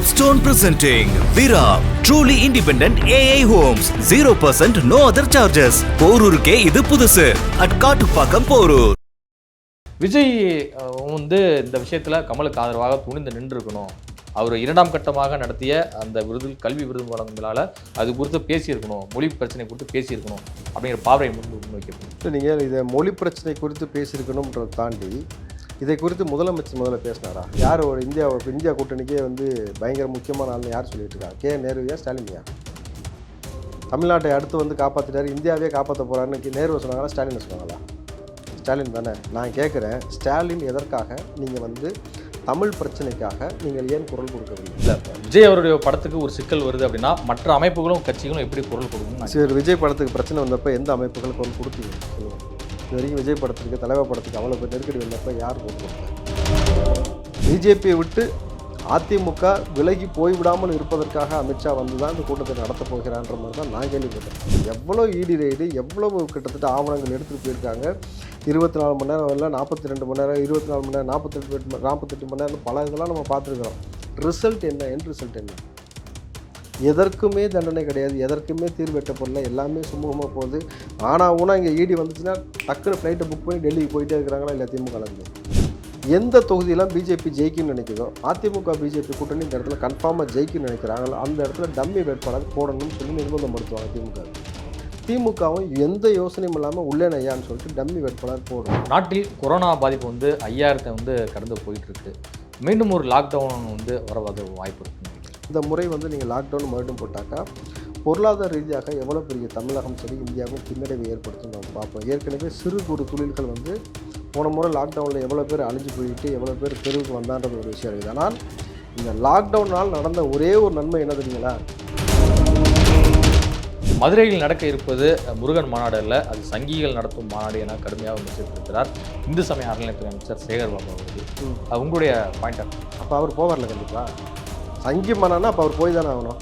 Capstone presenting Viram, truly independent AI homes, 0% no other charges. போரூருக்கே இது புதுசு at Kattupakkam Porur. Vijay இந்த விஷயத்துல கமலுக்கு ஆதரவாக துணிந்து நின்றுக்கணும். அவர் இரண்டாம் கட்டமாக நடத்திய அந்த கல்வி விருது வழங்குகளால் அது குறித்து பேசியிருக்கணும், மொழி பிரச்சனை குறித்து பேசியிருக்கணும் அப்படிங்கிற பாவனை முன்வைக்கப்படும். நீங்கள் இதை மொழி பிரச்சனை குறித்து பேசியிருக்கணுன்றதை தாண்டி இதை குறித்து முதல்ல பேசினாரா? யார் ஒரு இந்தியா கூட்டணிக்கே பயங்கர முக்கியமான ஆள்னு யார் சொல்லிட்டு இருக்காங்க? கே நேருவியா ஸ்டாலினியா? தமிழ்நாட்டை அடுத்து காப்பாற்றிட்டாரு, இந்தியாவே காப்பாற்ற போகிறாருன்னு நேரு சொன்னாங்களா, ஸ்டாலின் சொன்னாங்களா? ஸ்டாலின் தானே. நான் கேட்குறேன், ஸ்டாலின் எதற்காக நீங்கள் தமிழ் பிரச்சனைக்காக நீங்கள் ஏன் குரல் கொடுக்கவில்லை? இல்லை, விஜய் அவருடைய படத்துக்கு ஒரு சிக்கல் வருது அப்படின்னா மற்ற அமைப்புகளும் கட்சிகளும் எப்படி குரல் கொடுக்கணும்? சரி, விஜய் படத்துக்கு பிரச்சனை வந்தப்போ எந்த அமைப்புகள் குரல் கொடுத்தீங்க சொல்லுங்கள். இது வரைக்கும் விஜய் படத்துக்கு, தலைவர் படத்துக்கு அவ்வளோ பேர் நெருக்கடி வந்தப்போ யார் குரல் கொடுத்தாங்க? பிஜேபியை விட்டு அதிமுக விலகி போய்விடாமல் இருப்பதற்காக அமித்ஷா தான் இந்த கூட்டத்தை நடத்த போகிறான்ற மாதிரி தான் நான் கேள்விப்பட்டேன். எவ்வளோ இடி ரைடு, எவ்வளவு கிட்டத்தட்ட ஆவணங்கள் எடுத்துகிட்டு போயிருக்காங்க. 24 மணி நேரம் இல்லை, 42 மணி நேரம், 24 மணி நேரம், 48 மணி நேரம், பல இதெல்லாம் நம்ம பார்த்துருக்குறோம். ரிசல்ட் என்ன? என் ரிசல்ட் என்ன? எதற்குமே தண்டனை கிடையாது, எதற்குமே தீர்வு எட்டப்படல, எல்லாமே சுமூகமாக போகுது. ஆனால் ஊனா இங்கே இடி வந்துச்சுன்னா டக்குன்னு ஃப்ளைட்டை புக் பண்ணி டெல்லிக்கு போயிட்டே இருக்கிறாங்களா இல்லை திமுகலேருந்து? எந்த தொகுதியெல்லாம் பிஜேபி ஜெயிக்குன்னு நினைக்குதோ, அதிமுக பிஜேபி கூட்டணி இந்த இடத்துல கன்ஃபார்மாக ஜெயிக்குன்னு நினைக்கிறாங்களோ அந்த இடத்துல டம்மி வேட்பாளர் போடணும்னு சொல்லி நிர்பந்தப்படுத்துவாங்க திமுகவும் எந்த யோசனையும் இல்லாமல் உள்ளே நையான்னு சொல்லிட்டு டம்மி வேட்பாளர் போடணும். நாட்டில் கொரோனா பாதிப்பு 5000 கடந்து போயிட்டு இருக்கு. மீண்டும் ஒரு லாக்டவுன் வரவாத வாய்ப்பு இருக்கு. இந்த முறை நீங்கள் லாக்டவுன் மறுபடியும் போட்டாக்கா பொருளாதார ரீதியாக எவ்வளோ பெரிய தமிழகம் சரி இந்தியாவுக்கும் பின்னடைவை ஏற்படுத்தும் நம்ம பார்ப்போம். ஏற்கனவே சிறு குறு தொழில்கள் போன முறை லாக்டவுனில் எவ்வளோ பேர் அழிஞ்சு போயிட்டு எவ்வளோ பேர் தெருவுக்கு வந்தான்றது ஒரு விஷயம் இருக்குது. ஆனால் இந்த லாக்டவுனால் நடந்த ஒரே ஒரு நன்மை என்ன தெரியுங்களா? மதுரையில் நடக்க இருப்பது முருகன் மாநாடு அல்ல, அது சங்கிகள் நடத்தும் மாநாடு என கடுமையாக விமர்சித்திருக்கிறார் இந்து சமய அறநிலையத்துறை அமைச்சர் சேகர் பாபு அவர்கள். உங்களுடைய பாயிண்ட் அப்போ அவர் போவார்ல கண்டிப்பாக. சங்கி மாநாடுனா அப்போ அவர் போய் தானே ஆகணும்.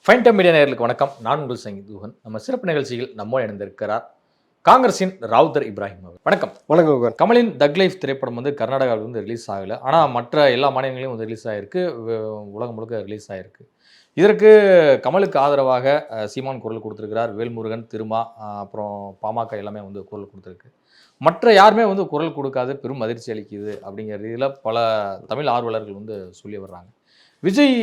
ஃபைன் டைம் மீடியா நேயர்களுக்கு வணக்கம். நான் உங்கள் சங்கீதூகன். நம்ம சிறப்பு நிகழ்ச்சியில் நம்மோடு இணைந்திருக்கிறார் காங்கிரஸின் ராவுத்தர் இப்ராஹிம் அவர். வணக்கம். வணக்கம். கமலின் தக் லைஃப் திரைப்படம் கர்நாடகாவில் ரிலீஸ் ஆகலை, ஆனால் மற்ற எல்லா மாநிலங்களையும் ரிலீஸ் ஆகிருக்கு, உலகம் முழுக்க ரிலீஸ் ஆகிருக்கு. இதற்கு கமலுக்கு ஆதரவாக சீமான் குரல் கொடுத்துருக்கிறார், வேல்முருகன், திருமா, அப்புறம் பாமக எல்லாமே குரல் கொடுத்துருக்கு. மற்ற யாருமே குரல் கொடுக்காது, பெரும் அதிர்ச்சி அளிக்குது அப்படிங்கிற ரீதியில் பல தமிழ் ஆர்வலர்கள் சொல்லி வர்றாங்க. விஜய்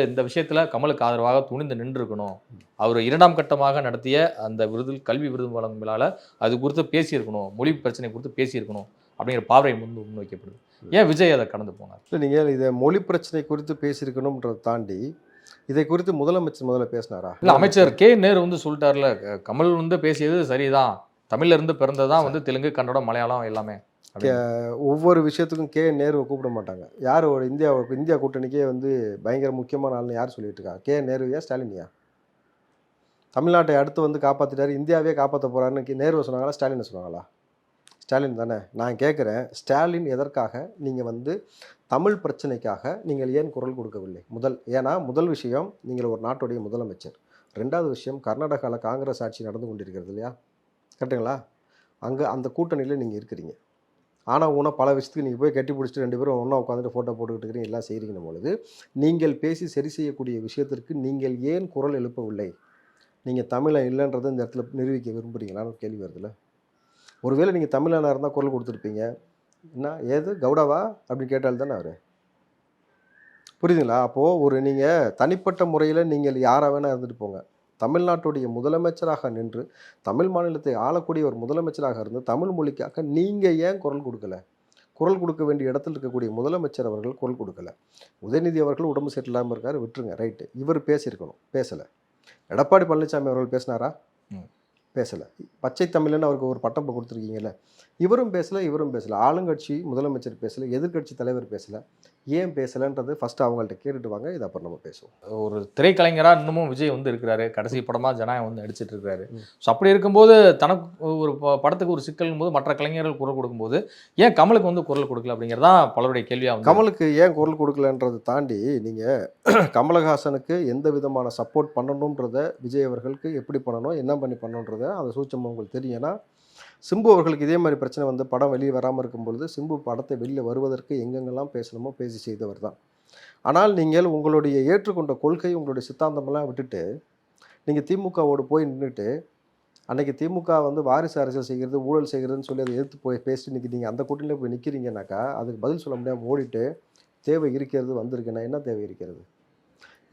இந்த விஷயத்துல கமலுக்கு ஆதரவாக துணிந்து நின்றுக்கணும். அவர் இரண்டாம் கட்டமாக நடத்திய அந்த கல்வி விருது வழங்குகளால் அது குறித்து பேசியிருக்கணும், மொழி பிரச்சனை குறித்து பேசியிருக்கணும் அப்படிங்கிற பாவனை முன்வைக்கப்படுது. ஏன் விஜய் அதை கடந்து போனார்? இல்லை, நீங்கள் இதை மொழி பிரச்சனை குறித்து பேசியிருக்கணும்ன்றதை தாண்டி இதை குறித்து முதல்ல பேசினாரா? இல்லை, அமைச்சர் கே நேரு சொல்லிட்டார்ல, கமல் பேசியது சரிதான், தமிழ்ல இருந்து பிறந்ததான் தெலுங்கு, கன்னடம், மலையாளம் எல்லாமே. ஒவ்வொரு விஷயத்துக்கும் கே நேருவை கூப்பிட மாட்டாங்க. யார் ஒரு இந்தியா கூட்டணிக்கே பயங்கர முக்கியமான ஆள்னு யார் சொல்லிட்டு இருக்காங்க? கே நேருவியா ஸ்டாலினியா? தமிழ்நாட்டை அடுத்து காப்பாற்றிட்டாரு, இந்தியாவே காப்பாற்ற போகிறாருன்னு நேரு சொன்னாங்களா, ஸ்டாலின் சொன்னாங்களா? ஸ்டாலின் தானே. நான் கேட்குறேன், ஸ்டாலின் எதற்காக நீங்கள் தமிழ் பிரச்சனைக்காக நீங்கள் ஏன் குரல் கொடுக்கவில்லை? ஏன்னா முதல் விஷயம், நீங்கள் ஒரு நாட்டுடைய முதலமைச்சர். ரெண்டாவது விஷயம், கர்நாடகாவில் காங்கிரஸ் ஆட்சி நடந்து கொண்டிருக்கிறது இல்லையா? கரெக்டுங்களா? அங்கே அந்த கூட்டணியில் நீங்கள் இருக்கிறீங்க. ஆனால் பல விஷயத்துக்கு நீங்கள் போய் கட்டி பிடிச்சிட்டு 2 பேரும் ஒன்றா உட்காந்துட்டு ஃபோட்டோ போட்டுக்கிட்டு இருக்கிறீங்க, எல்லாம் செய்கிறீங்க பொழுது நீங்கள் பேசி சரி செய்யக்கூடிய விஷயத்திற்கு நீங்கள் ஏன் குரல் எழுப்பவில்லை? நீங்கள் தமிழன் இல்லைன்றதை இந்த இடத்துல நிரூபிக்க விரும்புகிறீங்களான்னு கேள்வி வருதுல்ல. ஒருவேளை நீங்கள் தமிழனாக இருந்தால் குரல் கொடுத்துருப்பீங்க. என்ன ஏது கவுடாவா அப்படின்னு கேட்டால் தானே அவர். புரியுதுங்களா? அப்போது நீங்கள் தனிப்பட்ட முறையில் நீங்கள் யாராக வேணால் இருந்துட்டு போங்க, தமிழ்நாட்டுடைய முதலமைச்சராக நின்று தமிழ் மாநிலத்தை ஆளக்கூடிய ஒரு முதலமைச்சராக இருந்து தமிழ் மொழிக்காக நீங்கள் ஏன் குரல் கொடுக்கல? குரல் கொடுக்க வேண்டிய இடத்துல இருக்கக்கூடிய முதலமைச்சர் அவர்கள் குரல் கொடுக்கல. உதயநிதி அவர்கள் உடம்பு சரியில்லாமல் இருக்காரு, விட்டுருங்க, ரைட்டு. இவர் பேசியிருக்கணும், பேசலை. எடப்பாடி பழனிசாமி அவர்கள் பேசினாரா? பேசலை. பச்சை தமிழன்னு அவருக்கு ஒரு பட்டம் கொடுத்துருக்கீங்கல்ல, இவரும் பேசலை, இவரும் பேசலை. ஆளுங்கட்சி முதலமைச்சர் பேசலை, எதிர்கட்சி தலைவர் பேசலை. ஏன் பேசலைன்றது ஃபஸ்ட்டு அவங்கள்ட்ட கேட்டுட்டு வாங்க, இது அப்புறம் நம்ம பேசுவோம். ஒரு திரைக்கலைஞராக இன்னமும் விஜய் இருக்கிறாரு, கடைசி படமாக ஜனநாயகம் நடிச்சிட்டு இருக்காரு. ஸோ அப்படி இருக்கும்போது தனக்கு ஒரு படத்துக்கு ஒரு சிக்கலும் போது மற்ற கலைஞர்கள் குரல் கொடுக்கும்போது ஏன் கமலுக்கு குரல் கொடுக்கல அப்படிங்கிறதான் பலருடைய கேள்வியாக. கமலுக்கு ஏன் குரல் கொடுக்கலன்றதை தாண்டி நீங்கள் கமலஹாசனுக்கு எந்த விதமான சப்போர்ட் பண்ணணுன்றதை, விஜய் அவர்களுக்கு எப்படி பண்ணணும், என்ன பண்ணி பண்ணணுன்றதை அந்த சூட்சம் உங்களுக்கு தெரியும். ஏன்னா சிம்பு அவர்களுக்கு இதே மாதிரி பிரச்சனை வந்து படம் வெளியே வராமல் இருக்கும் பொழுது சிம்பு படத்தை வெளியில் வருவதற்கு எங்கெங்கெல்லாம் பேசணுமோ பேசி செய்தவர் தான். ஆனால் நீங்கள் உங்களுடைய ஏற்றுக்கொண்ட கொள்கை, உங்களுடைய சித்தாந்தமெல்லாம் விட்டுட்டு நீங்கள் திமுகவோடு போய் நின்றுட்டு அன்றைக்கி திமுக வந்து வாரிசு அரசியல் செய்கிறது, ஊழல் செய்கிறதுன்னு சொல்லி அதை எதிர்த்து போய் பேசிட்டு இன்றைக்கி நீங்கள் அந்த கூட்டணியில் போய் நிற்கிறீங்கன்னாக்கா அதுக்கு பதில் சொல்ல முடியாமல் ஓடிட்டு தேவை இருக்கிறது வந்திருக்குன்னா என்ன தேவை இருக்கிறது?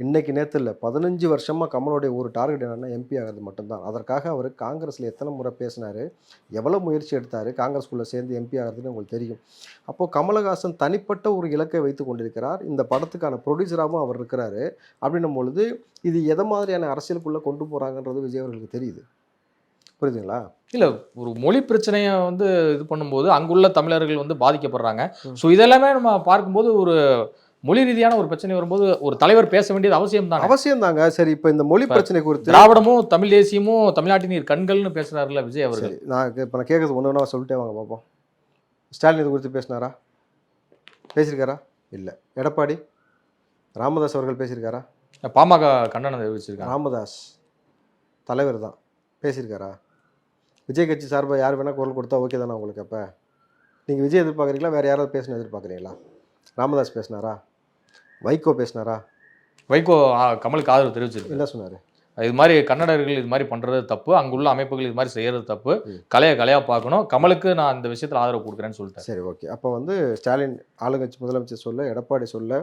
இன்றைக்கி நேற்று இல்லை, 15 வருஷமாக கமலோடைய ஒரு டார்கெட் என்னென்னா எம்பி ஆகிறது மட்டும்தான். அதற்காக அவர் காங்கிரஸில் எத்தனை முறை பேசினார், எவ்வளோ முயற்சி எடுத்தார் காங்கிரஸ்குள்ளே சேர்ந்து எம்பி ஆகிறதுன்னு உங்களுக்கு தெரியும். அப்போது கமலஹாசன் தனிப்பட்ட ஒரு இலக்கை வைத்து கொண்டிருக்கிறார். இந்த படத்துக்கான ப்ரொடியூசராகவும் அவர் இருக்கிறாரு. அப்படின்னும் பொழுது இது எதை மாதிரியான அரசியலுக்குள்ளே கொண்டு போகிறாங்கன்றது விஜய் அவர்களுக்கு தெரியுது. புரியுதுங்களா? இல்லை, ஒரு மொழி பிரச்சனையை வந்து இது பண்ணும்போது அங்குள்ள தமிழர்கள் வந்து பாதிக்கப்படுறாங்க. ஸோ இதெல்லாமே நம்ம பார்க்கும்போது ஒரு மொழி ரீதியான ஒரு பிரச்சனை வரும்போது ஒரு தலைவர் பேச வேண்டியது அவசியம் தாங்க. சரி, இப்போ இந்த மொழி பிரச்சனை குறித்து திராவிடமும் தமிழ் தேசியமும் தமிழ்நாட்டின் கண்கள்னு பேசுறாருல விஜய் அவர்கள். இப்போ நான் கேட்கறது ஒன்று ஒன்றா சொல்லிட்டே வாங்க பார்ப்போம். ஸ்டாலின் இது குறித்து பேசினாரா? பேசியிருக்காரா? இல்லை. எடப்பாடி ராமதாஸ் அவர்கள் பேசியிருக்காரா? பாமக கண்டனம் தெரிவிச்சிருக்காங்க. ராமதாஸ் தலைவர் தான், பேசியிருக்காரா? விஜய் கட்சி சார்பாக யார் வேணால் குரல் கொடுத்தா ஓகே தானே உங்களுக்கு? அப்போ நீங்கள் விஜய் எதிர்பார்க்குறீங்களா, வேறு யாராவது பேசணும் எதிர்பார்க்குறீங்களா? ராமதாஸ் பேசினாரா? வைகோ பேசினாரா? வைகோ கமலுக்கு ஆதரவு தெரிவிச்சிருக்கு. என்ன சொன்னார்? இது மாதிரி கன்னடர்கள் இது மாதிரி பண்ணுறது தப்பு, அங்குள்ள அமைப்புகள் இது மாதிரி செய்கிறது தப்பு, கலையாக பார்க்கணும், கமலுக்கு நான் இந்த விஷயத்தில் ஆதரவு கொடுக்குறேன்னு சொல்லிட்டேன். சரி, ஓகே. அப்போ வந்து ஸ்டாலின் ஆளுங்கட்சி முதலமைச்சர் சொல்ல, எடப்பாடி சொல்ல,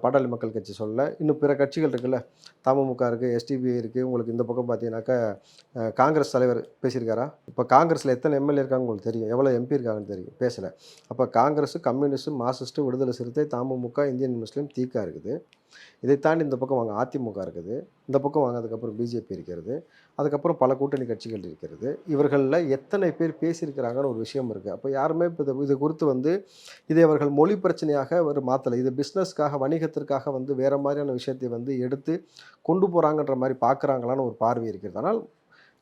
பாட்டாளி மக்கள் கட்சி சொல்ல, இன்னும் பிற கட்சிகள் இருக்குல்ல, தமுமுக இருக்குது, எஸ்டிபி இருக்குது, உங்களுக்கு இந்த பக்கம் பார்த்தீங்கன்னாக்கா காங்கிரஸ் தலைவர் பேசியிருக்காரா? இப்போ காங்கிரஸில் எத்தனை எம்எல்ஏ இருக்காங்க உங்களுக்கு தெரியும், எவ்வளோ எம்பி இருக்காங்கன்னு தெரியும், பேசலை. அப்போ காங்கிரஸ், கம்யூனிஸ்ட், மார்க்சிஸ்ட், விடுதலை சிறுத்தை, தமுமுக, இந்தியன் முஸ்லீம், தீகா இருக்குது. இதை தாண்டி இந்த பக்கம் வாங்க அதிமுக இருக்குது, இந்த பக்கம் வாங்க அதுக்கப்புறம் பிஜேபி இருக்கிறது, அதுக்கப்புறம் பல கூட்டணி கட்சிகள் இருக்கிறது. இவர்களில் எத்தனை பேர் பேசியிருக்கிறாங்கன்னு ஒரு விஷயம் இருக்குது. அப்போ யாருமே இப்போ இது குறித்து வந்து இதை அவர்கள் மொழி பிரச்சனையாக ஒரு மாற்றலை, இது பிஸ்னஸ்க்காக வணிகத்திற்காக வந்து வேறு மாதிரியான விஷயத்தை வந்து எடுத்து கொண்டு போகிறாங்கன்ற மாதிரி பார்க்குறாங்களான்னு ஒரு பார்வை இருக்கிறது. ஆனால்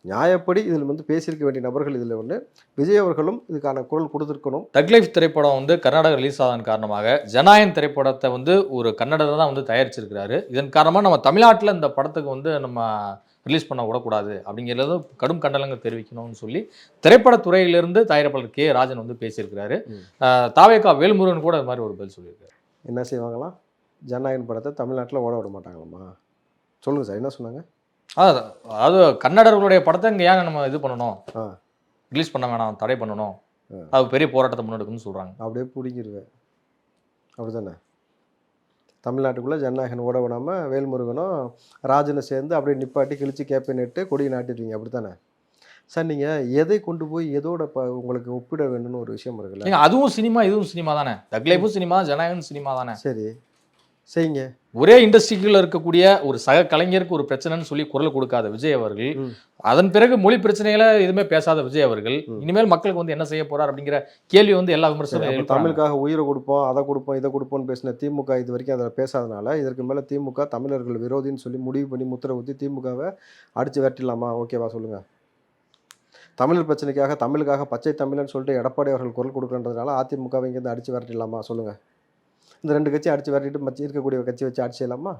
நியாயப்படி இதில் வந்து பேசியிருக்க வேண்டிய நபர்கள் இதில் ஒன்று, விஜய் அவர்களும் இதுக்கான குரல் கொடுத்துருக்கணும். தக் லைஃப் திரைப்படம் வந்து கர்நாடகா ரிலீஸ் ஆதன் காரணமாக ஜனநாயகன் திரைப்படத்தை வந்து ஒரு கன்னடத்தை தான் வந்து தயாரிச்சிருக்கிறாரு. இதன் காரணமாக நம்ம தமிழ்நாட்டில் இந்த படத்துக்கு வந்து நம்ம ரிலீஸ் பண்ண விடக்கூடாது அப்படிங்கிறது கடும் கண்டனங்கள் தெரிவிக்கணும்னு சொல்லி திரைப்படத்துறையிலிருந்து தயாரிப்பாளர் கே ராஜன் வந்து பேசியிருக்கிறாரு. தாவேகா வேல்முருகன் கூட அது மாதிரி ஒரு பதில் சொல்லியிருக்காரு. என்ன செய்வாங்களாம்? ஜனநாயகன் படத்தை தமிழ்நாட்டில் ஓட விட மாட்டாங்களாம்மா? சொல்லுங்கள் சார், என்ன சொன்னாங்க? அதாவது கன்னடர்களுடைய படத்தை இங்கே ஏன் நம்ம இது பண்ணணும், ரிலீஸ் பண்ண வேணாம், தடை பண்ணணும், அது பெரிய போராட்டத்தை முன்னெடுக்குன்னு சொல்கிறாங்க. அப்படியே பிடிங்கிருவேன், அப்படி தானே? தமிழ்நாட்டுக்குள்ளே ஜனநாயகன் ஓட விடாமல் வேல்முருகனும் ராஜனை சேர்ந்து அப்படியே நிப்பாட்டி கிழிச்சு கேப்பை நட்டு கொடியை நாட்டிடுவீங்க, அப்படி தானே சார்? நீங்கள் எதை கொண்டு போய் எதோட உங்களுக்கு ஒப்பிட வேணும்னு ஒரு விஷயம் இருக்குல்ல. அதுவும் சினிமா, இதுவும் சினிமா தானே, தக் லைஃபும் சினிமா, ஜனநாயகன் சினிமா தானே. சரி, செய்யுங்க. ஒரே இண்டஸ்ட்ரிக்குள்ள இருக்கக்கூடிய ஒரு சக கலைஞருக்கு ஒரு பிரச்சனைன்னு சொல்லி குரல் கொடுக்காத விஜய் அவர்கள், அதன் பிறகு மொழி பிரச்சனைகளை எதுவுமே பேசாத விஜய் அவர்கள் இனிமேல் மக்களுக்கு வந்து என்ன செய்ய போறார் அப்படிங்கிற கேள்வி வந்து எல்லா விமர்சனம். தமிழுக்காக உயிரை கொடுப்போம், அதை கொடுப்போம், இதை கொடுப்போம்னு பேசின திமுக இது வரைக்கும் அதில் பேசாதனால இதற்கு மேலே திமுக தமிழர்கள் விரோதின்னு சொல்லி முடிவு பண்ணி முத்திரை ஊற்றி திமுகவை அடித்து விரட்டிடலாமா? ஓகேவா சொல்லுங்க. தமிழர் பிரச்சனைக்காக தமிழுக்காக பச்சை தமிழன்னு சொல்லிட்டு எடப்பாடி அவர்கள் குரல் கொடுக்குறதுனால அதிமுகவை இங்கேருந்து அடித்து விரட்டிடலாமா? சொல்லுங்கள். இந்த ரெண்டு கட்சி அடித்து விரட்டிட்டு இருக்கக்கூடிய கட்சி வச்சு ஆட்சி செய்யலாமா?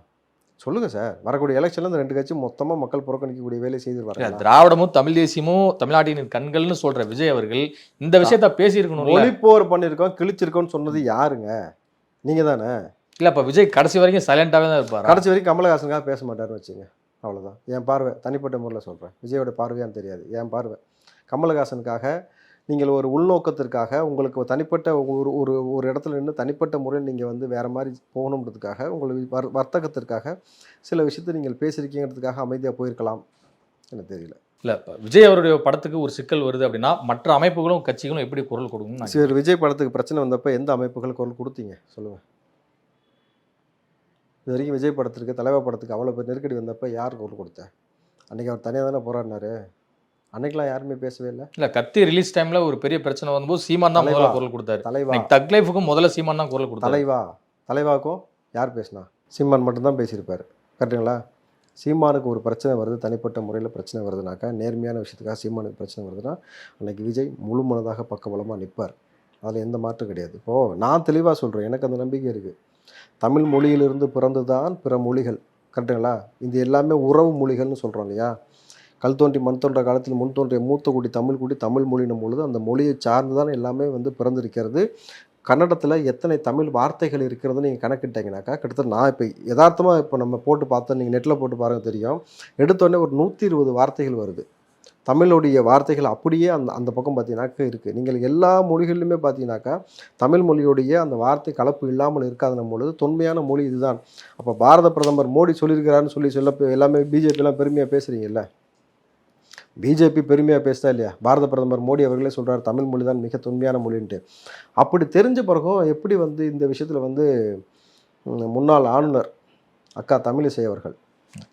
சொல்லுங்கள் சார். வரக்கூடிய எலெக்ஷனில் இந்த ரெண்டு கட்சி மொத்தமாக மக்கள் புறக்கணிக்கக்கூடிய வேலையை செய்திருவாங்க. திராவிடமும் தமிழ் தேசியமும் தமிழ்நாட்டின் கண்கள்னு சொல்கிற விஜய் அவர்கள் இந்த விஷயத்த பேசியிருக்கணும். ஒளிப்போர் பண்ணியிருக்கோம், கிழிச்சிருக்கோன்னு சொன்னது யாருங்க? நீங்கள் தானே. இல்லை, இப்போ விஜய் கடைசி வரைக்கும் சைலண்டாகவே தான் இருப்பார். கடைசி வரைக்கும் கமலஹாசனுக்காக பேச மாட்டார்னு வச்சுங்க, அவ்வளோதான். என் பார்வை, தனிப்பட்ட முறையில் சொல்கிறேன், விஜயோட பார்வையான்னு தெரியாது, என் பார்வை. கமலஹாசனுக்காக நீங்கள் ஒரு உள்நோக்கத்திற்காக உங்களுக்கு தனிப்பட்ட ஒரு இடத்துல நின்று தனிப்பட்ட முறையில் நீங்கள் வந்து வேறு மாதிரி போகணுன்றதுக்காக உங்களுக்கு வர்த்தகத்திற்காக சில விஷயத்தை நீங்கள் பேசியிருக்கீங்கிறதுக்காக அமைதியாக போயிருக்கலாம், எனக்கு தெரியல. இல்லை, விஜய் அவருடைய படத்துக்கு ஒரு சிக்கல் வருது அப்படின்னா மற்ற அமைப்புகளும் கட்சிகளும் எப்படி குரல் கொடுக்கணும்? சரி, விஜய் படத்துக்கு பிரச்சனை வந்தப்போ எந்த அமைப்புகள் குரல் கொடுத்தீங்க சொல்லுங்கள். இது வரைக்கும் விஜய் படத்திற்கு, தலைவா படத்துக்கு அவ்வளோ பேர் நெருக்கடி வந்தப்போ யார் குரல் கொடுத்தேன்? அன்றைக்கி அவர் தனியாக தானே போராடினாரு, அன்னைக்கெல்லாம் யாருமே பேசவே இல்லை. இல்லை, கத்தி ரிலீஸ் டைம்ல ஒரு பெரிய பிரச்சனை வந்தபோது சீமான் தான் முதல்ல குரல் கொடுத்தாரு. தலைவா தக் லைஃபுக்கும் முதல்ல சீமான் தான் குரல் கொடுத்தாரு. தலைவாக்கும் யார் பேசினா? சீமான் மட்டும்தான் பேசியிருப்பார், கரெக்டுங்களா? சீமானுக்கு ஒரு பிரச்சனை வருது, தனிப்பட்ட முறையில் பிரச்சனை வருதுனாக்கா, நேர்மையான விஷயத்துக்காக சீமானுக்கு பிரச்சனை வருதுன்னா அன்றைக்கி விஜய் முழு மனதாக பக்கபலமாக நிற்பார், அதில் எந்த மாற்றம் கிடையாது. இப்போது நான் தெளிவாக சொல்கிறேன், எனக்கு அந்த நம்பிக்கை இருக்குது. தமிழ் மொழியிலிருந்து பிறந்து தான் பிற மொழிகள், கரெக்டுங்களா? இது எல்லாமே உறவு மொழிகள்னு சொல்கிறோம் இல்லையா? கல் தோன்றி மண் தோன்ற காலத்தில் முன் தோன்றிய மூத்த குடி தமிழ் மொழினும் பொழுது அந்த மொழியை சார்ந்து தான் எல்லாமே வந்து பிறந்திருக்கிறது. கன்னடத்தில் எத்தனை தமிழ் வார்த்தைகள் இருக்கிறதுன்னு நீங்கள் கணக்கிட்டீங்கன்னாக்கா கிட்டத்தட்ட நான் இப்போ யதார்த்தமாக இப்போ நம்ம போட்டு பார்த்தோம், நீங்கள் நெட்டில் போட்டு பாருங்க தெரியும், எடுத்தோடனே ஒரு 120 வார்த்தைகள் வருது. தமிழுடைய வார்த்தைகள் அப்படியே அந்த அந்த பக்கம் பார்த்தீங்கன்னாக்கா இருக்குது. நீங்கள் எல்லா மொழிகளிலுமே பார்த்தீங்கன்னாக்கா தமிழ் மொழியுடைய அந்த வார்த்தை கலப்பு இல்லாமல் இருக்காதுன்னும் பொழுது தொன்மையான மொழி இதுதான். அப்போ பாரத பிரதமர் மோடி சொல்லியிருக்கிறாருன்னு சொல்ல எல்லாமே பிஜேபியெல்லாம் பெருமையாக பேசுகிறீங்கல்ல, பிஜேபி பெருமையாக பேசுதா இல்லையா? பாரத பிரதமர் மோடி அவர்களே சொல்கிறார் தமிழ் மொழி தான் மிக தொன்மையான மொழின்ட்டு. அப்படி தெரிஞ்ச பிறகும் எப்படி வந்து இந்த விஷயத்தில் வந்து முன்னாள் ஆளுநர் அக்கா தமிழிசை அவர்கள்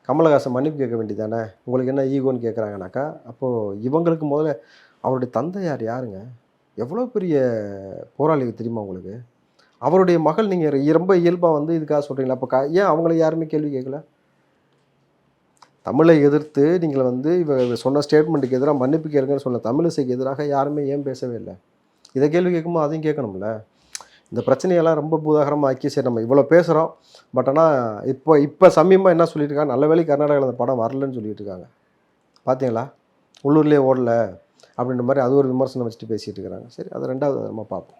கமலஹாசன் மன்னிப்பு கேட்க வேண்டியதானே, உங்களுக்கு என்ன ஈகோன்னு கேட்குறாங்கனாக்கா, அப்போது இவங்களுக்கு முதல்ல அவருடைய தந்தையார் யாருங்க, எவ்வளோ பெரிய போராளி தெரியுமா உங்களுக்கு? அவருடைய மகள் நீங்கள் ரொம்ப இயல்பாக வந்து இதுக்காக சொல்கிறீங்களா? அப்போ ஏன் அவங்கள யாருமே கேள்வி கேட்கல? தமிழை எதிர்த்து நீங்கள் வந்து சொன்ன ஸ்டேட்மெண்ட்டுக்கு எதிராக மன்னிப்பு கேட்குறேன்னு சொன்ன தமிழிசைக்கு எதிராக யாருமே ஏன் பேசவே இல்லை? இதை கேள்வி கேட்கும்போது அதையும் கேட்கணும்ல. இந்த பிரச்சனையெல்லாம் ரொம்ப பூதாகரமாக ஆக்கி சரி நம்ம இவ்வளோ பேசுகிறோம், பட் ஆனால் இப்போ சமீபமாக என்ன சொல்லிட்டு இருக்காங்க, நல்ல வேளை கர்நாடகாவில் அந்த படம் வரலன்னு சொல்லிட்டு இருக்காங்க. பார்த்தீங்களா, உள்ளூர்லேயே ஓடல அப்படின்ற மாதிரி அது ஒரு விமர்சனம் வச்சுட்டு பேசிகிட்டு இருக்கிறாங்க. சரி, அதை ரெண்டாவது நம்ம பார்ப்போம்.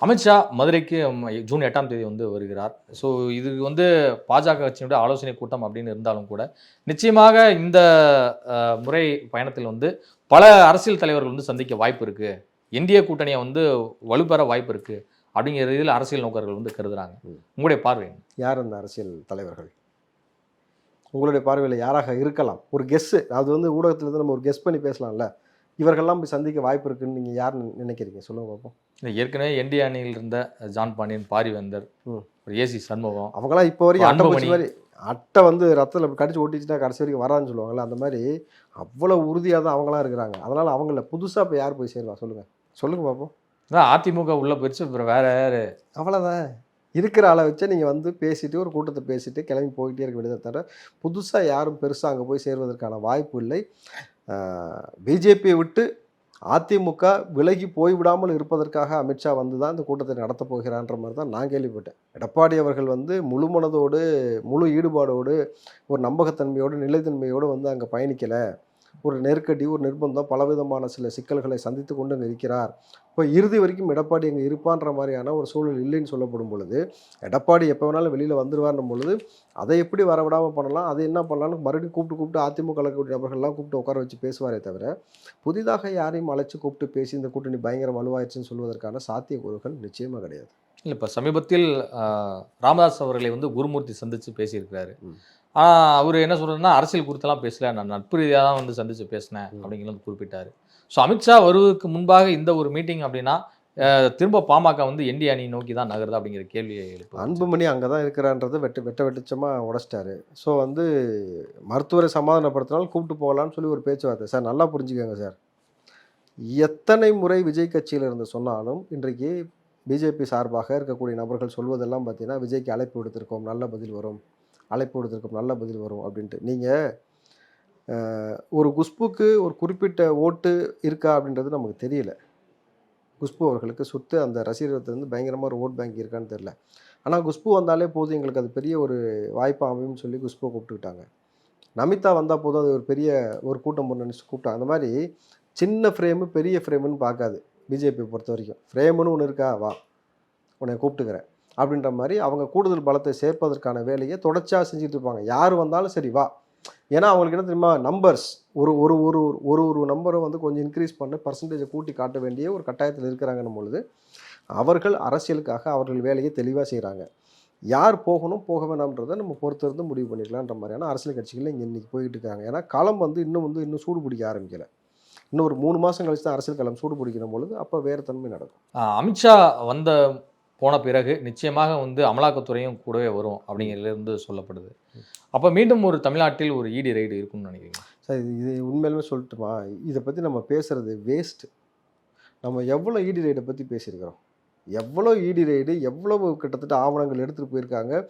அமித்ஷா மதுரைக்கு ஜூன் 8ஆம் தேதி வந்து வருகிறார். ஸோ இது வந்து பாஜக கட்சியினுடைய ஆலோசனை கூட்டம் அப்படின்னு இருந்தாலும் கூட நிச்சயமாக இந்த முறை பயணத்தில் வந்து பல அரசியல் தலைவர்கள் வந்து சந்திக்க வாய்ப்பு இருக்குது, இந்திய கூட்டணியை வந்து வலுப்பெற வாய்ப்பு இருக்குது அப்படிங்கிற இதில் அரசியல் நோக்கர்கள் வந்து கருதுறாங்க. உங்களுடைய பார்வை யார் அந்த அரசியல் தலைவர்கள்? உங்களுடைய பார்வையில் யாராக இருக்கலாம்? ஒரு கெஸ்ஸு, அது வந்து ஊடகத்தில் இருந்து நம்ம ஒரு கெஸ் பண்ணி பேசலாம்ல. இவர்கள்லாம் போய் சந்திக்க வாய்ப்பு இருக்குன்னு நீங்கள் யார் நினைக்கிறீங்க? சொல்லுங்க பார்ப்போம். ஏற்கனவே என்டி அணியில் இருந்த ஜான் பாண்டியன், பாரிவேந்தர், ஏசி சண்முகம், அவங்களாம் இப்போ வரைக்கும் அட்டை மாதிரி அட்டை வந்து ரத்தத்தில் கடிச்சு ஓட்டிச்சுன்னா கடைசி வரைக்கும் வரான்னு சொல்லுவாங்கள்ல, அந்த மாதிரி அவ்வளோ உறுதியாக தான் அவங்களாம் இருக்கிறாங்க. அதனால் அவங்கள புதுசாக இப்போ யார் போய் சேருவா? சொல்லுங்கள் பார்ப்போம். அதான் அதிமுக உள்ளே போயிடுச்சு, அப்புறம் வேறு யார்? அவ்வளோதான். இருக்கிற ஆளை வச்சு நீங்கள் வந்து பேசிட்டு ஒரு கூட்டத்தை பேசிட்டு கிளம்பி போயிட்டே இருக்க வேண்டியதை தவிர புதுசாக யாரும் பெருசாக அங்கே போய் சேர்வதற்கான வாய்ப்பு இல்லை. பிஜேபியை விட்டு அதிமுக விலகி போய்விடாமல் இருப்பதற்காக அமித்ஷா வந்து தான் இந்த கூட்டத்தை நடத்தப் போகிறான்ற மாதிரி தான் நான் கேள்விப்பட்டேன். எடப்பாடி அவர்கள் வந்து முழு மனதோடு முழு ஈடுபாடோடு ஒரு நம்பகத்தன்மையோடு நிலைத்தன்மையோடு வந்து அங்கே பயணிக்கலை. ஒரு நெருக்கடி, ஒரு நிர்பந்தம், பலவிதமான சில சிக்கல்களை சந்தித்து கொண்டு அங்கே இருக்கிறார். இப்போ இறுதி வரைக்கும் எடப்பாடி அங்கே இருப்பான்ற மாதிரியான ஒரு சூழல் இல்லைன்னு சொல்லப்படும் பொழுது, எடப்பாடி எப்போ வேணாலும் வெளியில் வந்துடுவார்ன்ற பொழுது அதை எப்படி வரவிடாமல் பண்ணலாம், அதை என்ன பண்ணலான்னு மறுபடியும் கூப்பிட்டு அதிமுக கலக்கக்கூடிய நபர்கள்லாம் கூப்பிட்டு உட்கார வச்சு பேசுவாரே தவிர புதிதாக யாரையும் அழைச்சி கூப்பிட்டு பேசி இந்த கூட்டணி பயங்கர வலுவாயிடுச்சுன்னு சொல்வதற்கான சாத்தியக்கூறுகள் நிச்சயமாக கிடையாது. இல்லை, இப்போ சமீபத்தில் ராமதாஸ் அவர்களை வந்து குருமூர்த்தி சந்தித்து பேசியிருக்கிறாரு. ஆனால் அவர் என்ன சொல்கிறதுனா அரசியல் குறித்தெல்லாம் பேசல, நான் நட்பு ரீதியாக தான் வந்து சந்தித்து பேசினேன் அப்படிங்கிறது குறிப்பிட்டார். ஸோ அமித்ஷா வருவதற்கு முன்பாக இந்த ஒரு மீட்டிங் அப்படின்னா திரும்ப பாமக வந்து என்டி அணி நோக்கி தான் நகருது அப்படிங்கிற கேள்வியை எழுப்பு. அன்புமணி அங்கே தான் இருக்கிறான்றது வெட்டச்சமாக உடச்சிட்டாரு. ஸோ வந்து மருத்துவரை சமாதானப்படுத்தினாலும் கூப்பிட்டு போகலான்னு சொல்லி ஒரு பேச்சுவார்த்தை. சார் நல்லா புரிஞ்சுக்கோங்க சார், எத்தனை முறை விஜய் கட்சியில் இருந்து சொன்னாலும் இன்றைக்கு பிஜேபி சார்பாக இருக்கக்கூடிய நபர்கள் சொல்வதெல்லாம் பார்த்தீங்கன்னா விஜய்க்கு அழைப்பு விடுத்திருக்கோம், நல்ல பதில் வரும், அழைப்பு விடுத்திருக்கோம், நல்ல பதில் வரும் அப்படின்ட்டு. நீங்கள் ஒரு குஷ்புக்கு ஒரு குறிப்பிட்ட ஓட்டு இருக்கா அப்படின்றது நமக்கு தெரியல. குஷ்பு அவர்களுக்கு சுத்து அந்த ரசிகர்லேருந்து பயங்கரமாக ஒரு ஓட் பேங்க் இருக்கான்னு தெரியல. ஆனால் குஷ்பு வந்தாலே போதும் எங்களுக்கு அது பெரிய ஒரு வாய்ப்பு அமையும்னு சொல்லி குஷ்புவை கூப்பிட்டுக்கிட்டாங்க. நமிதா வந்தால் போதும் அது ஒரு பெரிய ஒரு கூட்டம் ஒன்று நினச்சி கூப்பிட்டாங்க. அந்த மாதிரி சின்ன ஃப்ரேமு பெரிய ஃப்ரேமுன்னு பார்க்காது பிஜேபி பொறுத்த வரைக்கும். ஃப்ரேமுன்னு ஒன்று இருக்கா, வா உன்னை கூப்பிட்டுக்கிறேன் அப்படின்ற மாதிரி அவங்க கூடுதல் பலத்தை சேர்ப்பதற்கான வேலையை தொடர்ச்சியாக செஞ்சுட்டு இருப்பாங்க. யார் வந்தாலும் சரி வா. ஏன்னா அவங்களுக்கு என்ன தெரியுமா, நம்பர்ஸ் ஒரு ஒரு ஒரு ஒரு ஒரு நம்பரை வந்து கொஞ்சம் இன்க்ரீஸ் பண்ண பர்சன்டேஜை கூட்டி காட்ட வேண்டிய ஒரு கட்டாயத்தில் இருக்கிறாங்கன்னும் பொழுது அவர்கள் அரசியலுக்காக அவர்கள் வேலையை தெளிவாக செய்கிறாங்க. யார் போகணும் போக வேணாம்ன்றதை நம்ம பொறுத்திருந்து முடிவு பண்ணிக்கலான்ற மாதிரியான அரசியல் கட்சிகள் இங்கே இன்றைக்கி போயிட்டு இருக்காங்க. ஏன்னா களம் வந்து இன்னும் சூடு பிடிக்க ஆரம்பிக்கலை. இன்னும் ஒரு 3 மாதம் கழிச்சு தான் அரசியல் களம் சூடு பிடிக்கிற பொழுது அப்போ வேறு தன்மை நடக்கும். அமித்ஷா போன பிறகு நிச்சயமாக வந்து அமலாக்கத்துறையும் கூடவே வரும் அப்படிங்கிறதுலேருந்து சொல்லப்படுது. அப்போ மீண்டும் ஒரு தமிழ்நாட்டில் ஒரு இடி ரைடு இருக்கும்னு நினைக்கிறீங்க சார்? இது உண்மையிலுமே சொல்லட்டுமா, இதை பற்றி நம்ம பேசுகிறது வேஸ்ட்டு. நம்ம எவ்வளோ இடி ரைடை பற்றி பேசியிருக்கிறோம், எவ்வளோ இடி ரைடு, எவ்வளவு கிட்டத்தட்ட ஆவணங்கள் எடுத்துகிட்டு போயிருக்காங்க.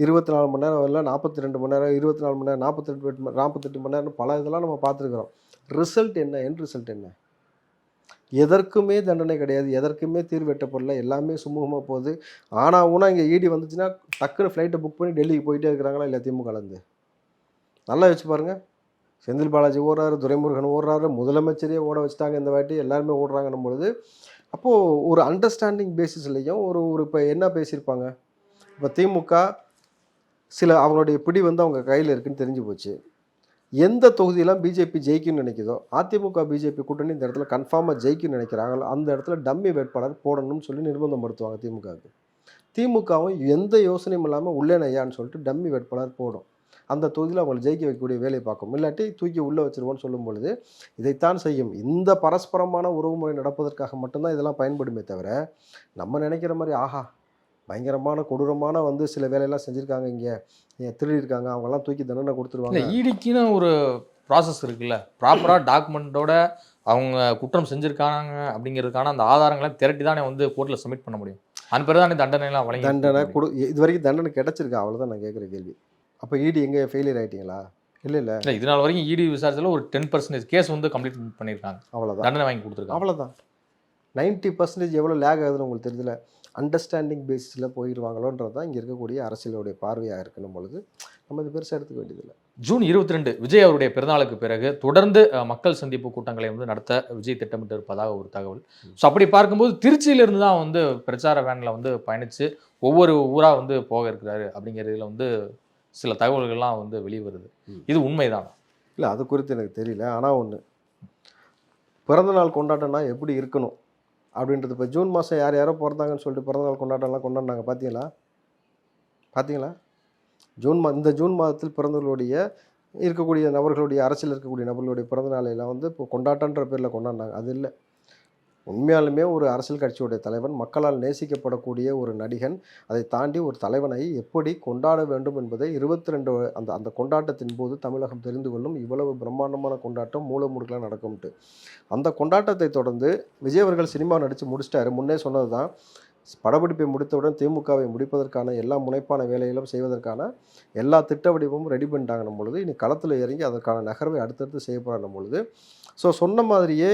24 மணி நேரம் இல்லை, 42 மணி நேரம், 24 மணி நேரம், 48 மணி நேரம், பல இதெல்லாம் நம்ம பார்த்துருக்குறோம். ரிசல்ட் என்ன, என் ரிசல்ட் என்ன? எதற்குமே தண்டனை கிடையாது, எதற்குமே தீர்வு எட்டப்படல, எல்லாமே சுமூகமாக போகுது. ஆனால் ஊனா இங்கே இடி வந்துச்சுன்னா டக்குன்னு ஃப்ளைட்டை புக் பண்ணி டெல்லிக்கு போயிட்டே இருக்கிறாங்களா இல்லை திமுக கலந்து? நல்லா வச்சு பாருங்கள். செந்தில் பாலாஜி ஓடுறாரு, துரைமுருகன் ஓடுறாரு, முதலமைச்சரே ஓட வச்சுட்டாங்க இந்த வாட்டி, எல்லாருமே ஓடுறாங்கன்னும் பொழுது அப்போது ஒரு அண்டர்ஸ்டாண்டிங் பேசிஸ்லையும் ஒரு இப்போ என்ன பேசியிருப்பாங்க. இப்போ திமுக சில அவங்களுடைய பிடி வந்து அவங்க கையில் இருக்குன்னு தெரிஞ்சு போச்சு. எந்த தொகுதியெல்லாம் பிஜேபி ஜெயிக்கும்னு நினைக்குதோ, அதிமுக பிஜேபி கூட்டணி இந்த இடத்துல கன்ஃபார்மாக ஜெயிக்கும்னு நினைக்கிறாங்களோ அந்த இடத்துல டம்மி வேட்பாளர் போடணும்னு சொல்லி நிர்பந்தம் படுத்துவாங்க திமுகவுக்கு. திமுகவும் எந்த யோசனையும் இல்லாமல் உள்ளே நையான்னு சொல்லிட்டு டம்மி வேட்பாளர் போடும். அந்த தொகுதியில் அவங்களை ஜெயிக்க வைக்கக்கூடிய வேலையை பார்க்கும். இல்லாட்டி தூக்கி உள்ளே வச்சிருவோன்னு சொல்லும் பொழுது இதைத்தான் செய்யும். இந்த பரஸ்பரமான உறவுமுறை நடப்பதற்காக மட்டும்தான் இதெல்லாம் பயன்படுமே தவிர, நம்ம நினைக்கிற மாதிரி ஆஹா பயங்கரமான கொடூரமான வந்து சில வேலையெல்லாம் செஞ்சுருக்காங்க, இங்கே திருடிருக்காங்க, அவங்கெல்லாம் தூக்கி தண்டனை கொடுத்துருவாங்க. ஈடிக்குன்னு ஒரு ப்ராசஸ் இருக்குல்ல, ப்ராப்பராக டாக்குமெண்ட்டோட அவங்க குற்றம் செஞ்சுருக்காங்க அப்படிங்கிறதுக்கான அந்த ஆதாரங்களை திரட்டி தானே வந்து கோர்ட்டில் சப்மிட் பண்ண முடியும். அந்த பேர் தானே தண்டனைலாம் வழங்கி தண்டனை இது வரைக்கும் தண்டனை கிடச்சிருக்கா, அவ்வளோதான் நான் கேட்குற கேள்வி. அப்போ இடி எங்கே ஃபெயிலியர் ஆகிட்டீங்களா? இல்லை இது நாள் வரைக்கும் இடி விசாரிச்சதில் ஒரு 10% கேஸ் வந்து கம்ப்ளீட் பண்ணியிருக்காங்க. அவ்வளோதான், தண்டனை வாங்கி கொடுத்துருக்காங்க. அவ்வளோதான். 90% எவ்வளோ லேக் ஆகுதுன்னு உங்களுக்கு தெரியல. அண்டர்ஸ்டாண்டிங் பேசிஸில் போயிடுவாங்களோன்றது தான் இங்கே இருக்கக்கூடிய அரசியலுடைய பார்வையாக இருக்கணும் பொழுது நம்ம இது பெருசாக எடுத்துக்க வேண்டியதில்லை. ஜூன் 22 விஜய் அவருடைய பிறந்தநாளுக்கு பிறகு தொடர்ந்து மக்கள் சந்திப்பு கூட்டங்களை வந்து நடத்த விஜய் திட்டமிட்டு இருப்பதாக ஒரு தகவல். ஸோ அப்படி பார்க்கும்போது திருச்சியிலிருந்து தான் வந்து பிரச்சார வேனில் வந்து பயணித்து ஒவ்வொரு ஊராக வந்து போக இருக்கிறாரு அப்படிங்கிறதுல வந்து சில தகவல்கள்லாம் வந்து வெளியே வருது. இது உண்மைதான்? இல்லை, அது குறித்து எனக்கு தெரியல. ஆனால் ஒன்று, பிறந்தநாள் கொண்டாட்டம்னா எப்படி இருக்கணும் அப்படின்றது. இப்போ ஜூன் மாதம் யார் யாரோ பிறந்தாங்கன்னு சொல்லிட்டு பிறந்தநாள் கொண்டாட்டம்லாம் கொண்டாடினாங்க, பார்த்தீங்களா? இந்த ஜூன் மாதத்தில் பிறந்தவர்களுடைய இருக்கக்கூடிய நபர்களுடைய அரசியல் இருக்கக்கூடிய நபர்களுடைய பிறந்தநாளையெல்லாம் வந்து இப்போ கொண்டாட்டன்ற பேரில் கொண்டாடினாங்க. அது இல்லை. உண்மையாலுமே ஒரு அரசியல் கட்சியுடைய தலைவன், மக்களால் நேசிக்கப்படக்கூடிய ஒரு நடிகன், அதை தாண்டி ஒரு தலைவனை எப்படி கொண்டாட வேண்டும் என்பதை 22 அந்த கொண்டாட்டத்தின் போது தமிழகம் தெரிந்து கொள்ளும். இவ்வளவு பிரம்மாண்டமான கொண்டாட்டம் மூலமுடுக்கெலாம் நடக்கும்ட்டு. அந்த கொண்டாட்டத்தை தொடர்ந்து விஜய் அவர்கள் சினிமா நடித்து முடிச்சிட்டாரு. முன்னே சொன்னது தான், படப்பிடிப்பை முடித்தவுடன் திமுகவை முடிப்பதற்கான எல்லா முனைப்பான வேலைகளும் செய்வதற்கான எல்லா திட்ட வடிவமும் ரெடி பண்ணிட்டாங்கன்னும் பொழுது இனி களத்தில் இறங்கி அதற்கான நகர்வை அடுத்தடுத்து செய்யப்படுற பொழுது, ஸோ சொன்ன மாதிரியே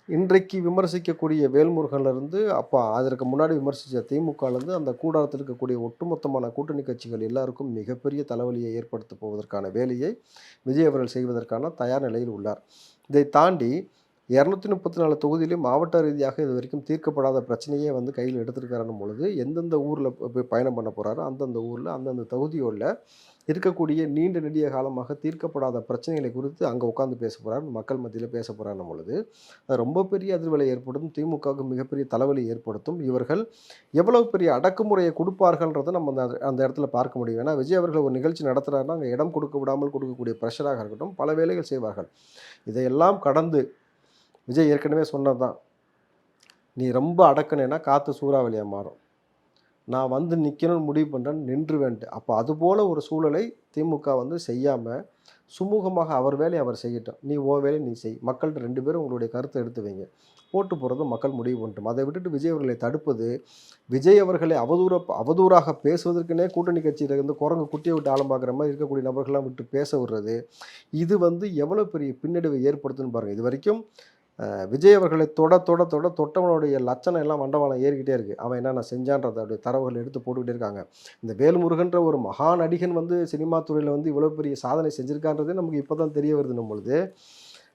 இன்றைக்கு விமர்சிக்கக்கூடிய வேல்முருகன்லேருந்து அப்போ அதற்கு முன்னாடி விமர்சித்த திமுகலேருந்து அந்த கூடாரத்தில் இருக்கக்கூடிய ஒட்டுமொத்தமான கூட்டணி கட்சிகள் எல்லாருக்கும் மிகப்பெரிய தலைவலியை ஏற்படுத்த போவதற்கான வேலையை விஜய் அவர்கள் செய்வதற்கான தயார் நிலையில் உள்ளார். இதை தாண்டி 234 தொகுதியிலும் மாவட்ட ரீதியாக இது வரைக்கும் தீர்க்கப்படாத பிரச்சனையே வந்து கையில் எடுத்துருக்காருன்னும் பொழுது எந்தெந்த ஊரில் போய் பயணம் பண்ண போகிறாரோ அந்தந்த ஊரில் அந்தந்த தொகுதியோட இருக்கக்கூடிய நீண்ட நெடிய காலமாக தீர்க்கப்படாத பிரச்சனைகளை குறித்து அங்கே உட்காந்து பேச போகிறார், மக்கள் மத்தியில் பேச போகிறாருன்னும் பொழுது அது ரொம்ப பெரிய அதிர்வலை ஏற்படுத்தும். திமுகவுக்கு மிகப்பெரிய தலைவலி ஏற்படுத்தும். இவர்கள் எவ்வளவு பெரிய அடக்குமுறையை கொடுப்பார்கள்ன்றதை நம்ம அந்த இடத்துல பார்க்க முடியும். ஏன்னா விஜய் அவர்கள் ஒரு நிகழ்ச்சி நடத்துகிறாருன்னா அங்கே இடம் கொடுக்க விடாமல் கொடுக்கக்கூடிய ப்ரெஷராக இருக்கட்டும், பல வேலைகள் செய்வார்கள். இதையெல்லாம் கடந்து விஜய் ஏற்கனவே சொன்னது தான், நீ ரொம்ப அடக்கணுன்னா காற்று சூறாவளியாக மாறும், நான் வந்து நிற்கணும்னு முடிவு பண்ணுறேன்னு நின்றுவேன்ட்டு. அப்போ அதுபோல் ஒரு சூழலை திமுக வந்து செய்யாமல் சுமூகமாக அவர் வேலையை அவர் செய்யட்டும், நீ ஓ வேலையை நீ செய், மக்கள்கிட்ட 2 பேரும் உங்களுடைய கருத்தை எடுத்து வைங்க, போட்டு போகிறது மக்கள் முடிவு பண்ணிட்டோம். அதை விட்டுட்டு விஜய் அவர்களை தடுப்பது, விஜய் அவர்களை அவதூறாக பேசுவதற்குனே கூட்டணி கட்சியிலிருந்து குரங்கு குட்டியை விட்டு ஆழம் பார்க்குற மாதிரி இருக்கக்கூடிய நபர்கள்லாம் விட்டு பேச விடுறது, இது வந்து எவ்வளோ பெரிய பின்னடைவை ஏற்படுத்துன்னு பாருங்கள். இது வரைக்கும் விஜய் அவர்களை தொட்டவனுடைய லட்சணம் எல்லாம் வண்டவாளம் ஏறிக்கிட்டே இருக்குது. அவன் என்னென்ன செஞ்சான்றத அப்படியே தரவுகள் எடுத்து போட்டுக்கிட்டே இருக்காங்க. இந்த வேல்முருகன்ற ஒரு மகா நடிகன் வந்து சினிமா துறையில் வந்து இவ்வளோ பெரிய சாதனை செஞ்சுருக்கான்றதே நமக்கு இப்போ தான் தெரிய வருது. பொழுது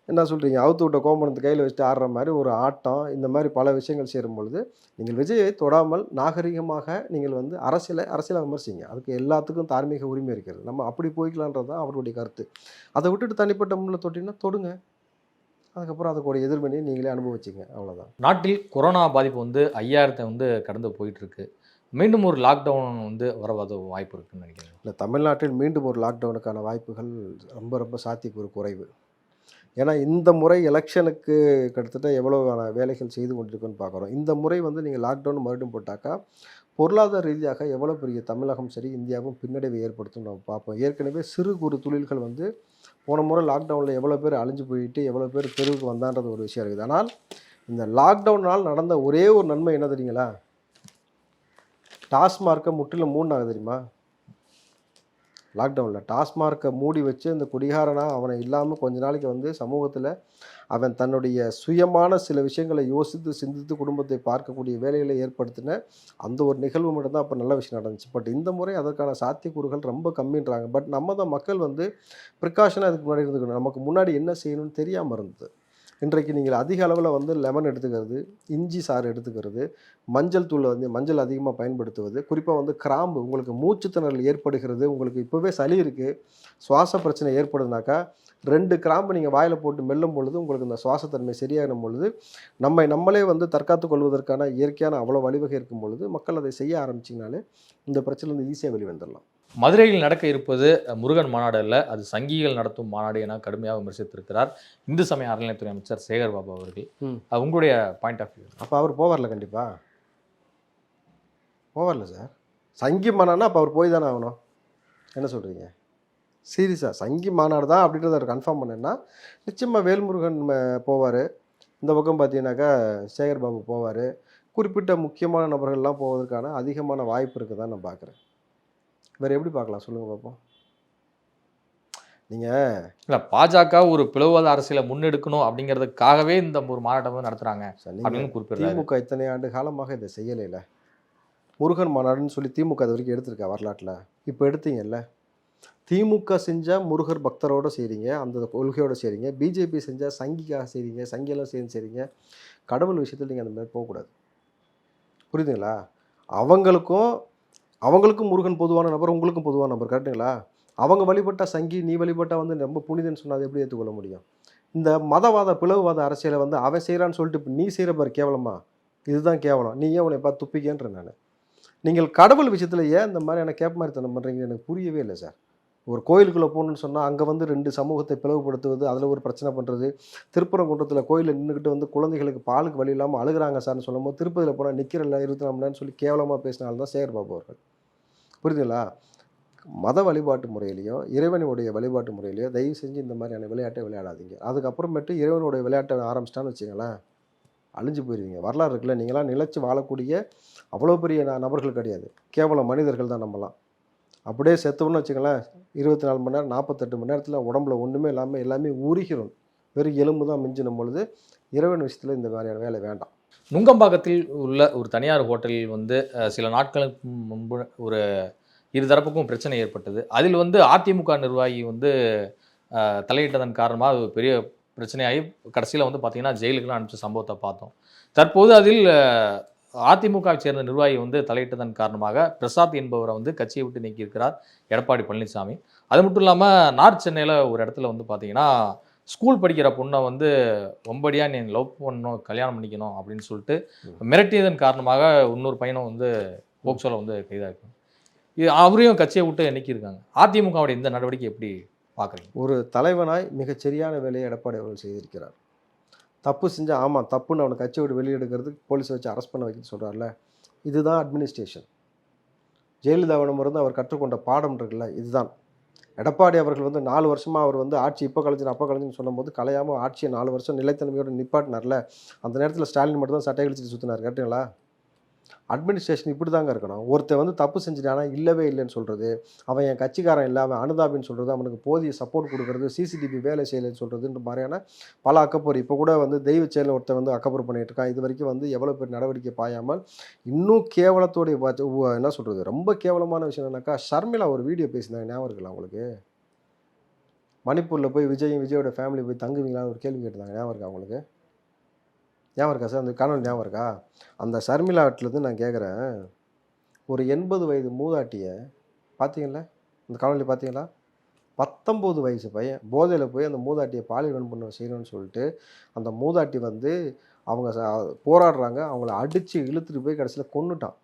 என்ன சொல்கிறீங்க, அவுத்து விட்ட கோமணத்தை கையில் வச்சுட்டு ஆடுற மாதிரி ஒரு ஆட்டம், இந்த மாதிரி பல விஷயங்கள் சேரும் பொழுது நீங்கள் விஜயை தொடாமல் நாகரிகமாக நீங்கள் வந்து அரசியலை விமர்சிங்க. அதுக்கு எல்லாத்துக்கும் தார்மீக உரிமை இருக்கிறது. நம்ம அப்படி போய்க்கலான்றது தான் அவருடைய கருத்து. அதை விட்டுட்டு தனிப்பட்ட முறையில் தொட்டிங்கன்னா தொடுங்க, அதுக்கப்புறம் அதுக்கு எதிர்வினை நீங்களே அனுபவிச்சிங்க, அவ்வளோதான். நாட்டில் கொரோனா பாதிப்பு வந்து 5000 வந்து கடந்து போயிட்டுருக்கு. மீண்டும் ஒரு லாக்டவுன் வந்து வரவாத வாய்ப்பு இருக்குன்னு நினைக்கிறேன். இல்லை, தமிழ்நாட்டில் மீண்டும் ஒரு லாக்டவுனுக்கான வாய்ப்புகள் ரொம்ப ரொம்ப சாத்தியக்கூறு குறைவு. ஏன்னா இந்த முறை எலெக்ஷனுக்கு கிட்டத்தட்ட எவ்வளோவான வேலைகள் செய்து கொண்டிருக்குன்னு பார்க்குறோம். இந்த முறை வந்து நீங்கள் லாக்டவுன் மறுபடியும் போட்டாக்கா பொருளாதார ரீதியாக எவ்வளோ பெரிய தமிழகம் சரி இந்தியாவும் பின்னடைவை ஏற்படுத்தும் நம்ம பார்ப்போம். ஏற்கனவே சிறு குறு தொழில்கள் வந்து போன முறை லாக்டவுனில் எவ்வளோ பேர் அழிஞ்சு போயிட்டு எவ்வளோ பேர் தெருவுக்கு வந்தான்றது ஒரு விஷயம் இருக்குது. ஆனால் இந்த லாக்டவுனால் நடந்த ஒரே ஒரு நன்மை என்ன தெரியுங்களா, டாஸ்மார்க்கை முற்றிலும் மூடினாங்க தெரியுமா. லாக்டவுனில் டாஸ்மார்க்கை மூடி வச்சு அந்த குடிகாரனா அவனை இல்லாமல் கொஞ்ச நாளைக்கு வந்து சமூகத்தில் அவன் தன்னுடைய சுயமான சில விஷயங்களை யோசித்து சிந்தித்து குடும்பத்தை பார்க்கக்கூடிய வேலைகளை ஏற்படுத்தின அந்த ஒரு நிகழ்வு மட்டும்தான் அப்போ நல்ல விஷயம் நடந்துச்சு. பட் இந்த முறை அதற்கான சாத்தியக்கூறுகள் ரொம்ப கம்மின்றாங்க. பட் நம்ம தான் மக்கள் வந்து ப்ரிகாஷனாக அதுக்கு முன்னாடி இருந்துக்கணும். நமக்கு முன்னாடி என்ன செய்யணும்னு தெரியாமல் இருந்தது. இன்றைக்கு நீங்கள் அதிக அளவில் வந்து லெமன் எடுத்துக்கிறது, இஞ்சி சாறு எடுத்துக்கிறது, மஞ்சள் தூளை வந்து மஞ்சள் அதிகமாக பயன்படுத்துவது, குறிப்பாக வந்து கிராம்பு, உங்களுக்கு மூச்சுத்திணறல் ஏற்படுகிறது, உங்களுக்கு இப்போவே சளி இருக்குது, சுவாச பிரச்சனை ஏற்படுதுனாக்கா 2 கிராம்பு நீங்கள் வாயில் போட்டு மெல்லும் பொழுது உங்களுக்கு இந்த சுவாசத்தன்மை சரியாகும் பொழுது நம்மளே வந்து தற்காத்து கொள்வதற்கான இயற்கையான அவ்வளோ வழிவகை இருக்கும் பொழுது மக்கள் அதை செய்ய ஆரம்பிச்சிங்கனாலே இந்த பிரச்சனையிலேருந்து ஈஸியாக வெளிவந்துடலாம். மதுரையில் நடக்க இருப்பது முருகன் மாநாடு அல்ல, அது சங்கிகள் நடத்தும் மாநாடு என கடுமையாக விமர்சித்திருக்கிறார் இந்து சமய அறநிலையத்துறை அமைச்சர் சேகர் பாபு அவர்கள். உங்களுடைய பாயிண்ட் ஆஃப் வியூ? அப்போ அவர் போவார்ல, கண்டிப்பாக போவார்ல சார். சங்கி மாநாடுனா அப்போ அவர் போய் தானே ஆகணும். என்ன சொல்கிறீங்க? சீரியஸாக சங்கி மாநாடு தான் அப்படின்றத அவர் கன்ஃபார்ம் பண்ணேன்னா நிச்சயமாக வேல்முருகன் போவார். இந்த பக்கம் பார்த்தீங்கன்னாக்கா சேகர் பாபு போவார். குறிப்பிட்ட முக்கியமான நபர்கள்லாம் போவதற்கான அதிகமான வாய்ப்பு இருக்குது தான் நான் பார்க்குறேன். வேறு எப்படி பார்க்கலாம் சொல்லுங்கள் பார்ப்போம். நீங்கள் இல்லை, பாஜக ஒரு பிளவுவாத அரசியலை முன்னெடுக்கணும் அப்படிங்கிறதுக்காகவே இந்த ஒரு மாநாட்டம் நடத்துகிறாங்க அப்படின்னு குறிப்பிடுறாங்க. திமுக இத்தனை ஆண்டு காலமாக இதை செய்யலைல. முருகன் மாநாடுன்னு சொல்லி திமுக அது வரைக்கும் எடுத்திருக்கா வரலாற்றில்? இப்போ எடுத்தீங்கல்ல. திமுக செஞ்சால் முருகர் பக்தரோடு செய்கிறீங்க, அந்த கொள்கையோடு செய்கிறீங்க. பிஜேபி செஞ்சால் சங்கிக்காக செய்கிறீங்க, சங்கியெல்லாம் சேர்ந்து செய்கிறீங்க. கடவுள் விஷயத்தில் நீங்கள் அந்த மாதிரி போகக்கூடாது. புரியுதுங்களா? அவங்களுக்கும் முருகன் பொதுவான நபர், உங்களுக்கும் பொதுவான நபர். கரெக்டுங்களா? அவங்க வழிபட்ட சங்கி நீ வழிபட்டால் வந்து ரொம்ப புனிதன்னு சொன்னால் அதை எப்படி ஏற்றுக்கொள்ள முடியும்? இந்த மதவாத பிளவுவாத அரசியலை வந்து அவன் செய்கிறான்னு சொல்லிட்டு இப்போ நீ செய்கிற பாரு கேவலமா? இதுதான் கேவலம். நீ ஏன் உன்னை பார்த்து துப்பிக்கேன்ற நான். நீங்கள் கடவுள் விஷயத்தில் ஏன் இந்த மாதிரியான கேப் மாதிரி தனம் பண்ணுறீங்கன்னு எனக்கு புரியவே இல்லை சார். ஒரு கோயிலுக்குள்ளே போகணுன்னு சொன்னால் அங்கே வந்து 2 சமூகத்தை பிளவுபடுத்துவது, அதில் ஒரு பிரச்சனை பண்ணுறது. திருப்பரங்குன்றத்தில் கோயிலில் நின்றுக்கிட்டு வந்து குழந்தைகளுக்கு பாலுக்கு வழி இல்லாமல் அழுகிறாங்க சார்னு சொல்லும்போது திருப்பதியில் போனால் நிற்கிறல்ல 24 மணி நேரம்னு சொல்லி கேவலமாக பேசினால்தான் சேகர் பாபு அவர்கள். புரியுதுங்களா? மத வழிபாட்டு முறையிலையும் இறைவனுடைய வழிபாட்டு முறையிலையோ தயவு செஞ்சு இந்த மாதிரியான விளையாட்டை விளையாடாதீங்க. அதுக்கப்புறமேட்டு இறைவனுடைய விளையாட்டை ஆரம்பிச்சிட்டான்னு வச்சுங்களேன், அழிஞ்சு போயிடுவீங்க. வரலாறு இருக்குல்ல, நீங்களாம் நிலைச்சு வாழக்கூடிய அவ்வளோ பெரிய நபர்கள் கிடையாது, கேவலம் மனிதர்கள் தான் நம்மலாம். அப்படியே செத்தோம்னு வச்சுங்களேன், 24 மணி நேரம் 48 மணி நேரத்தில் உடம்புல ஒன்றுமே இல்லாமல் எல்லாமே உருகிறோம். வெறும் எலும்பு தான் மிஞ்சினும் பொழுது இறைவன் விஷயத்தில் இந்த மாதிரியான வேலை வேண்டாம். நுங்கம்பாக்கத்தில் உள்ள ஒரு தனியார் ஹோட்டலில் வந்து சில நாட்களுக்கு முன்பு ஒரு இருதரப்புக்கும் பிரச்சனை ஏற்பட்டது. அதில் வந்து அதிமுக நிர்வாகி வந்து தலையிட்டதன் காரணமாக அது பெரிய பிரச்சனையாகி கடைசியில் வந்து பார்த்திங்கன்னா ஜெயிலுக்குலாம் அனுப்பிச்ச சம்பவத்தை பார்த்தோம். தற்போது அதில் அதிமுகவை சேர்ந்த நிர்வாகி வந்து தலையிட்டதன் காரணமாக பிரசாத் என்பவரை வந்து கட்சியை விட்டு நீக்கியிருக்கிறார் எடப்பாடி பழனிசாமி. அது மட்டும் இல்லாமல் நார்த் சென்னையில் ஒரு இடத்துல வந்து பார்த்திங்கன்னா ஸ்கூல் படிக்கிற பொண்ணை வந்து ஒம்படியாக நீ லவ் பண்ணணும், கல்யாணம் பண்ணிக்கணும் அப்படின்னு சொல்லிட்டு மிரட்டியதன் காரணமாக இன்னொரு பையனும் வந்து போக்சோவில் வந்து கைதாகும். இது அவரையும் கட்சியை விட்டு நீக்கியிருக்காங்க. அதிமுகவுடைய இந்த நடவடிக்கை எப்படி பார்க்குறீங்க? ஒரு தலைவனாய் மிகச்சரியான வேலையை எடப்பாடி அவர்கள் செய்திருக்கிறார். தப்பு செஞ்சால் ஆமாம் தப்புன்னு அவனை கட்சியை விட்டு வெளியெடுக்கிறதுக்கு போலீஸை வச்சு அரெஸ்ட் பண்ண வைக்க சொல்கிறார்ல, இதுதான் அட்மினிஸ்ட்ரேஷன். ஜெயலலிதாவிடமிருந்து அவர் கற்றுக்கொண்ட பாடம் இருக்குல்ல, இதுதான். எடப்பாடி அவர்கள் வந்து 4 வருஷமாக அவர் வந்து ஆட்சி இப்போ கலைஞ்சின்னு அப்போ கலைஞ்சின்னு சொல்லும்போது கலையாமல் ஆட்சியை 4 வருஷம் நிலைத்தன்மையோடு நிப்பாட்டினார்ல, அந்த நேரத்தில் ஸ்டாலின் மட்டும் தான் சட்டை கழிச்சிட்டு சுற்றினார். கேட்டுங்களா? அட்மினிஸ்ட்ரேஷன் இப்படி தாங்க இருக்கணும். ஒருத்தர் வந்து தப்பு செஞ்சுட்டானா இல்லவே இல்லைன்னு சொல்கிறது, அவன் என் கட்சிக்காரன் இல்லை அவன் அனுதாபின்னு சொல்கிறது, அவனுக்கு போதிய சப்போர்ட் கொடுக்குறது, சிசிடிவி வேலை செய்யலைன்னு சொல்கிறதுன்ற மாதிரியான பல அக்கப்போர். இப்போ கூட வந்து தெய்வ செயலில் ஒருத்தர் வந்து அக்கப்போர் பண்ணிட்டு இருக்கான். இது வரைக்கும் வந்து எவ்வளோ பேர் நடவடிக்கை பாயாமல் இன்னும் கேவலத்தோடைய என்ன சொல்கிறது, ரொம்ப கேவலமான விஷயம் என்னன்னாக்கா, ஷர்மிளா ஒரு வீடியோ பேசினாங்க, ஞாபகம் இருக்குல்ல அவங்களுக்கு? மணிப்பூரில் போய் விஜயோட ஃபேமிலி போய் தங்குவீங்களான்னு ஒரு கேள்வி கேட்டிருந்தாங்க, ஞாபகம் இருக்கா அவங்களுக்கு? ஞாபகம் இருக்கா சார்? அந்த காணொலி ஞாபகம் இருக்கா? அந்த ஷர்மிளாட்டிலேருந்து நான் கேட்குறேன், ஒரு 80 வயது மூதாட்டியை பார்த்தீங்களா? அந்த காணொலி பார்த்தீங்களா? 19 வயசு பையன் போதையில் போய் அந்த மூதாட்டியை பாலியல் வன்புணர்வு பண்ண செய்யணும்னு சொல்லிட்டு அந்த மூதாட்டி வந்து அவங்க போராடுறாங்க, அவங்கள அடித்து இழுத்துட்டு போய் கடைசியில் கொன்னுட்டான்.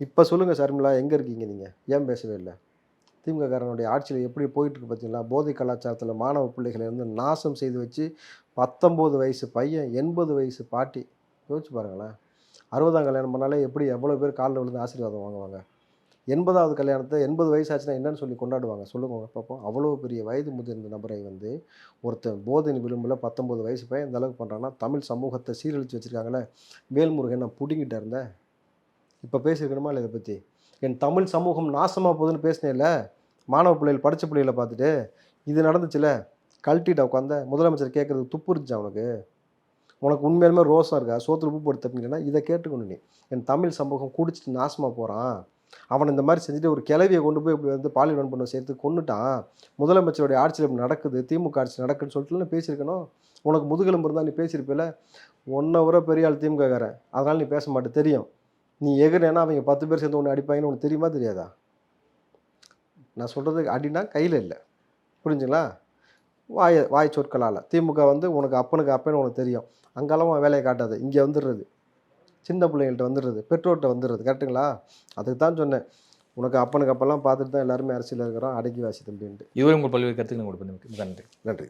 இப்போ சொல்லுங்கள் ஷர்மிளா, எங்கே இருக்கீங்க நீங்கள்? ஏன் பேசவே இல்லை? திமுககாரனுடைய ஆட்சியில் எப்படி போயிட்டுருக்கு பார்த்தீங்களா? போதை கலாச்சாரத்தில் மாணவ பிள்ளைகளை வந்து நாசம் செய்து வச்சு 19 வயசு பையன் 80 வயசு பாட்டி. யோசிச்சு பாருங்களேன். 60ஆம் கல்யாணம் பண்ணாலே எப்படி எவ்வளோ பேர் காலில் விழுந்து ஆசீர்வாதம் வாங்குவாங்க? 80வது கல்யாணத்தை 80 வயசு ஆச்சுன்னா என்னன்னு சொல்லி கொண்டாடுவாங்க சொல்லுங்க பார்ப்போம். அவ்வளோ பெரிய வயது முதிர்ந்த நபரை வந்து ஒருத்தன் போதை விளிம்பில் 19 வயசு பையன் இந்த அளவுக்கு பண்ணுறாங்கன்னா தமிழ் சமூகத்தை சீரழித்து வச்சுருக்காங்களே. வேல்முருகன் நான் பிடிங்கிட்டு இருந்தேன். இப்போ பேசியிருக்கணுமா இல்லை இதை பற்றி? என் தமிழ் சமூகம் நாசமாக போகுதுன்னு பேசினேன்ல, மாணவ பிள்ளைகள் படித்த பிள்ளைகளை பார்த்துட்டு இது நடந்துச்சுல கழட்டிட்ட உட்காந்த முதலமைச்சர் கேட்குறதுக்கு துப்பு இருந்துச்சு அவனுக்கு. உனக்கு உண்மையிலுமே ரோஸாக இருக்கா, சோத்துல உப்பு போட்டு தப்பிங்கன்னா இதை கேட்டுக்கணும். நீ என் தமிழ் சமூகம் குடிச்சிட்டு நாசமாக போகிறான், அவன் இந்த மாதிரி செஞ்சுட்டு ஒரு கிளவியை கொண்டு போய் இப்படி வந்து பாலியல் வன்கொடுமை சேர்த்து கொண்டுட்டான், முதலமைச்சருடைய ஆட்சியில் இப்படி நடக்குது, திமுக ஆட்சி நடக்குதுன்னு சொல்லிட்டு பேசியிருக்கணும். உனக்கு முதுகெலும்பு இருந்தால் நீ பேசியிருப்பில்ல. 1 hour பெரிய ஆள் திமுககாரன், அதனால் நீ பேச மாட்டே தெரியும். நீ எகுறேன்னா அவங்க 10 பேர் சேர்ந்து ஒன்று அடிப்பாங்கன்னு உனக்கு தெரியுமா தெரியாதா? நான் சொல்கிறது அடினா கையில் இல்லை, புரிஞ்சுங்களா? வாய் சொற்களால் திமுக வந்து உனக்கு அப்பனுக்கு அப்பன்னு உனக்கு தெரியும். அங்கெல்லாம் வேலையை காட்டாது, இங்கே வந்துடுறது, சின்ன பிள்ளைங்கள்ட்ட வந்துடுறது, பெற்றோர்கிட்ட வந்துடுறது. கரெக்டுங்களா? அதுக்கு தான் சொன்னேன், உனக்கு அப்பனுக்கு அப்பெல்லாம் பார்த்துட்டு தான் எல்லாருமே அரசியல் இருக்கிறோம், அடக்கி வாசி தம்பின்ட்டு. இதுவரை உங்கள் பல்வேறு கருத்துக்கள் உங்களுக்கு நன்றி. நன்றி.